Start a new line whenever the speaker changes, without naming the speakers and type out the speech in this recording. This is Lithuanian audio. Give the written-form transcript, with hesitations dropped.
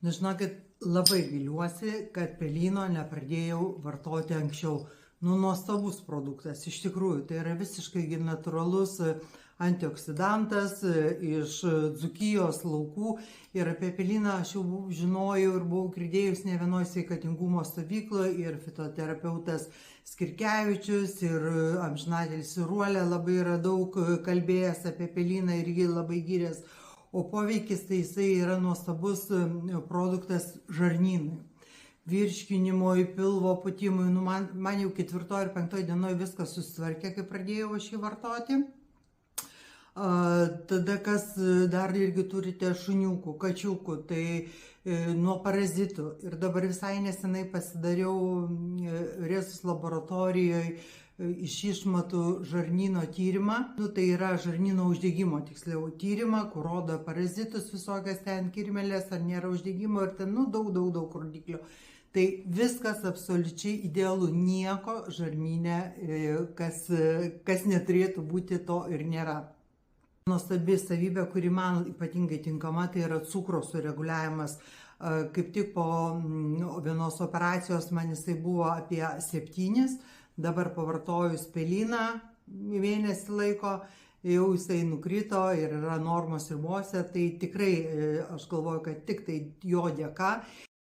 Nu, žinokit, labai viliuosi, kad pelyno nepradėjau vartoti anksčiau. Nu, nuostabus produktas, iš tikrųjų, tai yra visiškai natūralus antioksidantas iš Dzūkijos laukų. Ir apie pelyną aš jau žinojau ir buvau girdėjus ne vienoje sveikatingumo stovykloje, ir fitoterapeutas Skirkevičius, ir amžinatelis Ruolė labai yra daug kalbėjęs apie pelyną ir jį labai gyręs. O poveikis tai jisai yra nuostabus produktas žarnynui, virškinimui, pilvo pūtimui. Nu, man jau 4. ir 5. dienoje viskas susitvarkė, kai pradėjau aš jį vartoti. Tada kas dar irgi turite šuniukų, kačiukų, tai nuo parazitų. Ir dabar visai nesenai pasidariau Resus laboratorijoje iš išmatų žarnyno tyrimą. Nu, tai yra žarnyno uždegimo, tiksliau, tyrimą, kur rodo parazitus visokias ten, kirmelės, ar nėra uždegimo, ir ten daug rodiklių. Tai viskas absoliučiai idealu, nieko žarnyne, kas neturėtų būti, to ir nėra. Nuostabi savybė, kuri man ypatingai tinkama, tai yra cukraus sureguliavimas. Kaip tik po vienos operacijos man jisai buvo apie 7, dabar pavartojus pelyną mėnesį laiko, jau jisai nukrito ir yra normos ribose, tai tikrai aš galvoju, kad tik tai jo dėka.